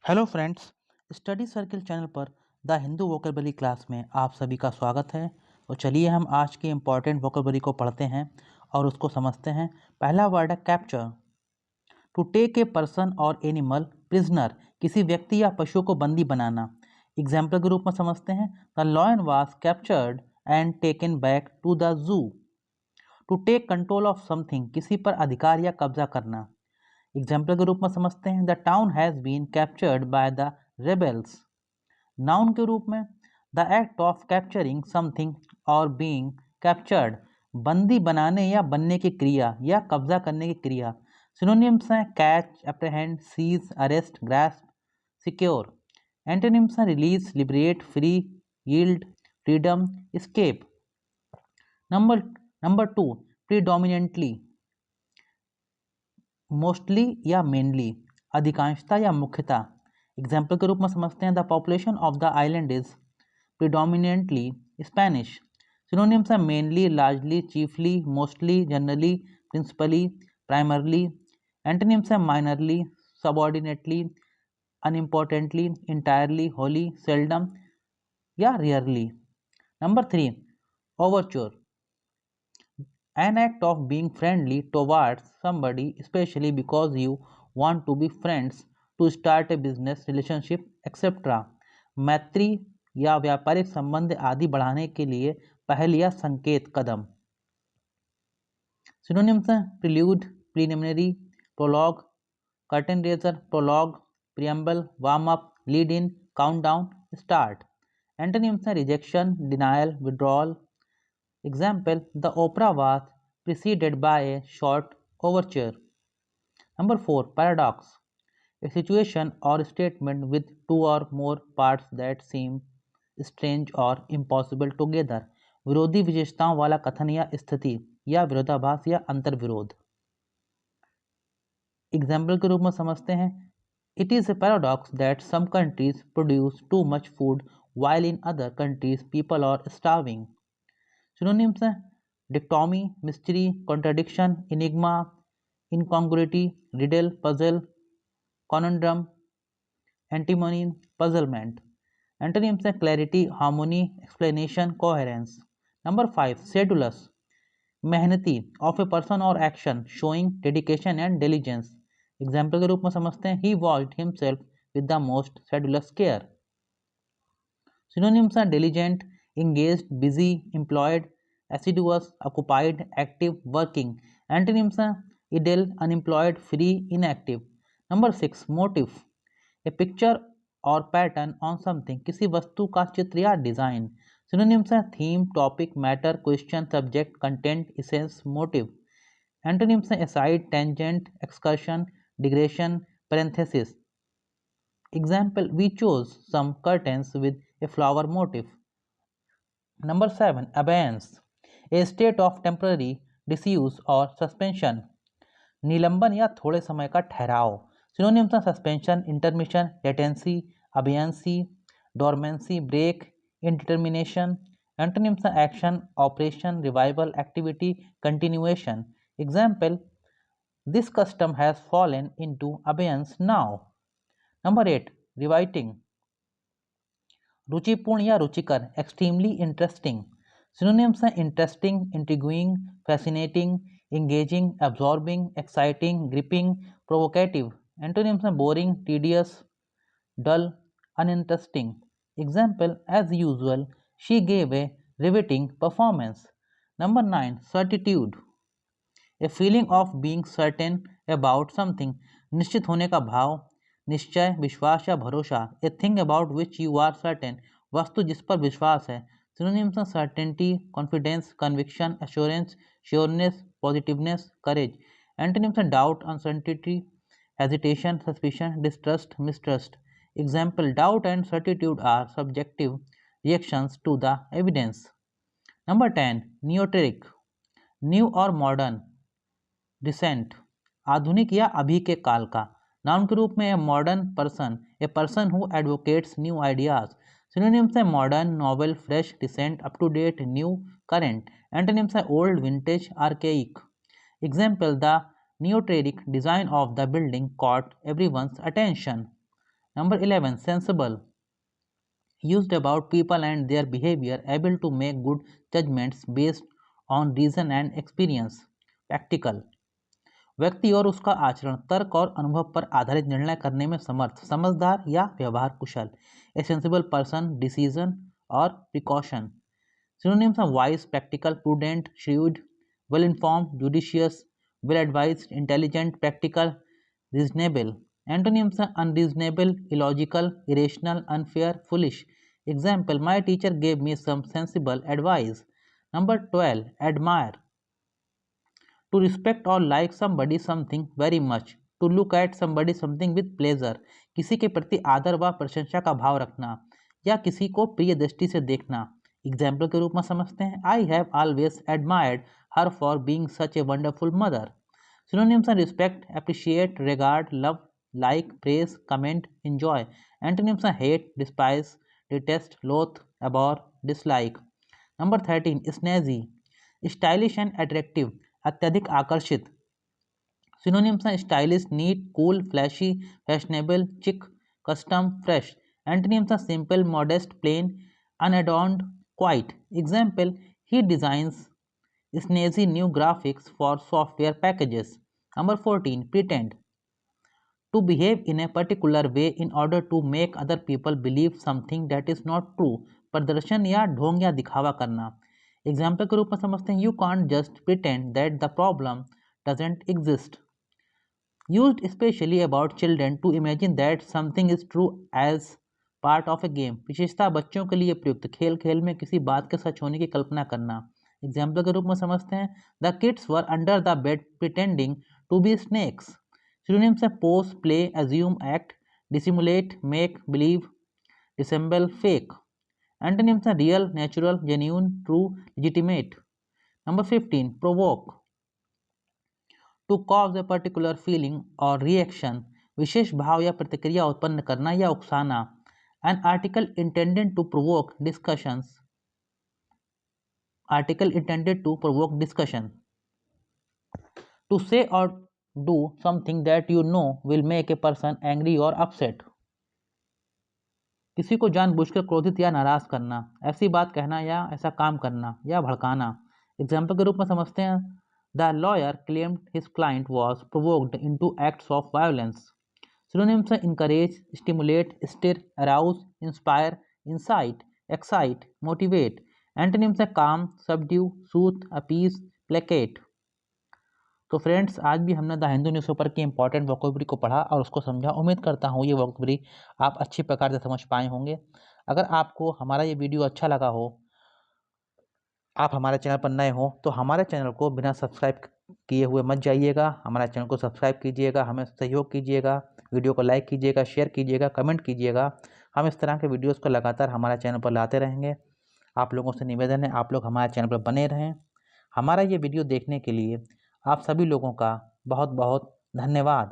Hello friends, study circle channel पर the Hindu vocabulary class में आप सभी का स्वागत है। तो चलिए हम आज के इम्पॉर्टेंट वोकेबलरी को पढ़ते हैं और उसको समझते हैं। पहला वर्ड है capture. To take a person or animal prisoner, किसी व्यक्ति या पशु को बंदी बनाना। एग्जाम्पल के रूप में समझते हैं, the lion was captured and taken back to the zoo. To take control of something, किसी पर अधिकार या कब्जा करना। एग्जाम्पल के रूप में समझते हैं, the town has been captured by the rebels. Noun के रूप में, the act of capturing something और बीइंग कैप्चर्ड, बंदी बनाने या बनने की क्रिया या कब्जा करने की क्रिया। सिनोनिम्स हैं catch, apprehend, seize, arrest, grasp, secure. Antonyms हैं release, liberate, free, yield, freedom, escape। Number two, predominantly, mostly या मेनली, अधिकांशता या मुख्यतः। एग्जाम्पल के रूप में समझते हैं, the population of the island is predominantly Spanish. Synonyms हैं mainly, largely, chiefly, mostly, generally, principally, primarily. Antonyms हैं minorly, subordinately, unimportantly, entirely, wholly, seldom या rarely. Number three, overture, an act of being friendly towards somebody, especially because you want to be friends, to start a business relationship, etc. मैत्री या व्यापारिक संबंध आदि बढ़ाने के लिए पहल या संकेत कदम। सिनोनिम्स हैं prelude, preliminary, prologue, curtain raiser, prologue, preamble, warm up, lead in, countdown, start. Antonyms हैं rejection, denial, withdrawal. Example, the opera was preceded by a short overture. Number 4, paradox, a situation or statement with two or more parts that seem strange or impossible together. विरोधी विशेषताओं वाला कथन या स्थिति या विरोधाभास या अंतर्विरोध। एग्जाम्पल के रूप में समझते हैं, it is a paradox that some countries produce too much food while in other countries people are starving. Synonyms हैं dichotomy, mystery, contradiction, enigma, incongruity, riddle, puzzle, conundrum, antinomy, puzzlement. Antonyms हैं clarity, harmony, explanation, coherence. Number 5, sedulous, मेहनती, of a person और action showing dedication and diligence. Example के रूप में समझते हैं, he worked himself with the most sedulous care. Synonyms are diligent, engaged, busy, employed, assiduous, occupied, active, working. Antonyms are idle, unemployed, free, inactive. Number 6, motive, a picture or pattern on something, किसी वस्तु का चित्र या design. Synonyms are theme, topic, matter, question, subject, content, essence, motive. Antonyms are aside, tangent, excursion, digression, parenthesis. Example, we chose some curtains with a flower motif. Number 7, abeyance, a state of temporary disuse or suspension, निलंबन या थोड़े समय का ठहराव। Synonyms हैं suspension, intermission, latency, abeyance, dormancy, break, indetermination. Antonyms हैं action, operation, revival, activity, continuation. Example, this custom has fallen into abeyance now. Number 8, riveting, रुचिपूर्ण या रुचिकर, एक्सट्रीमली इंटरेस्टिंग। सिनोनिम्स हैं interesting, intriguing, fascinating, engaging, absorbing, exciting, gripping, provocative. Antonyms हैं boring, tedious, dull, uninteresting. Example, as usual she gave a riveting performance. Number 9, certitude, a feeling of being certain about something, निश्चित होने का भाव, निश्चय, विश्वास या भरोसा। A thing about which you are certain, वस्तु जिस पर विश्वास है। सिनोनिम्स हैं certainty, confidence, conviction, assurance, sureness, positiveness, courage. Antonyms हैं doubt, uncertainty, hesitation, suspicion, distrust, mistrust. Example, doubt and certitude are subjective reactions to the evidence. Number 10, neoteric, new और modern, recent, आधुनिक या अभी के काल का। नाउन के रूप में a modern person, a person who advocates new ideas. Synonyms है modern, novel, fresh, recent, up to date, new, current. Antonyms है old, vintage, archaic. Example, the neoteric design of the building caught everyone's attention. Number 11, sensible, used about people and their behavior, able to make good judgments based on reason and experience. Practical, व्यक्ति और उसका आचरण तर्क और अनुभव पर आधारित निर्णय करने में समर्थ, समझदार या व्यवहार कुशल. ए सेंसिबल पर्सन, डिसीजन और precaution. Synonyms are wise, practical, prudent, shrewd, well informed, judicious, well advised, intelligent, practical, reasonable. Antonyms are unreasonable, illogical, irrational, unfair, foolish. Example: my teacher gave me some sensible advice. Number 12, admire, to respect or like somebody something very much, to look at somebody something with pleasure, किसी के प्रति आदर व प्रशंसा का भाव रखना या किसी को प्रिय दृष्टि से देखना. एग्जाम्पल के रूप में समझते हैं, I have always admired her for being such a wonderful mother. Synonyms are respect, appreciate, regard, love, like, praise, comment, enjoy. Antonyms are hate, despise, detest, loathe, abhor, dislike. Number 13, snazzy, stylish and attractive, अत्यधिक आकर्षित. Synonyms हैं stylish, neat, cool, flashy, fashionable, chic, custom, fresh. Antonyms हैं simple, modest, plain, unadorned, quiet. Example: he designs snazzy new graphics for software packages. Number 14, pretend, to behave in a particular way in order to make other people believe something that is not true. प्रदर्शन या ढोंग या दिखावा करना. Example के रूप में समझते हैं, you can't just pretend that the problem doesn't exist. Used specially about children to imagine that something is true as part of a game. विशेषता बच्चों के लिए प्रयुक्त, खेल खेल में किसी बात के सच होने की कल्पना करना. एग्जाम्पल के रूप में समझते हैं, the kids were under the bed pretending to be snakes. Synonyms है pose, play, assume, act, dissimulate, make believe, dissemble, fake. Antonyms है real, natural, genuine, true, legitimate. Number 15, provoke, to cause a particular feeling और reaction, विशेष भाव या प्रतिक्रिया उत्पन्न करना या उकसाना. An article intended to provoke discussions, article intended to provoke discussion. To say or do something that you know will make a person angry or upset. किसी को जानबूझकर क्रोधित या नाराज करना, ऐसी बात कहना या ऐसा काम करना या भड़काना. एग्जाम्पल के रूप में समझते हैं, the lawyer claimed his client was provoked into acts of violence. Synonyms हैं encourage, stimulate, stir, arouse, inspire, incite, excite, motivate. Antonyms है calm, subdue, soothe, appease, placate. तो फ्रेंड्स, आज भी हमने द हिंदू न्यूज़पेपर की इंपॉर्टेंट वोकैबुलरी को पढ़ा और उसको समझा. उम्मीद करता हूँ ये वोकैबुलरी आप अच्छी प्रकार से समझ पाए होंगे. अगर आपको हमारा ये वीडियो अच्छा लगा हो, आप हमारे चैनल पर नए हो, तो हमारे चैनल को बिना सब्सक्राइब किए हुए मत जाइएगा. हमारे चैनल को सब्सक्राइब कीजिएगा, हमें सहयोग कीजिएगा, वीडियो को लाइक कीजिएगा, शेयर कीजिएगा, कमेंट कीजिएगा. हम इस तरह के वीडियोज़ को लगातार हमारे चैनल पर लाते रहेंगे. आप लोगों से निवेदन है, आप लोग हमारे चैनल पर बने रहें. हमारा ये वीडियो देखने के लिए आप सभी लोगों का बहुत बहुत धन्यवाद.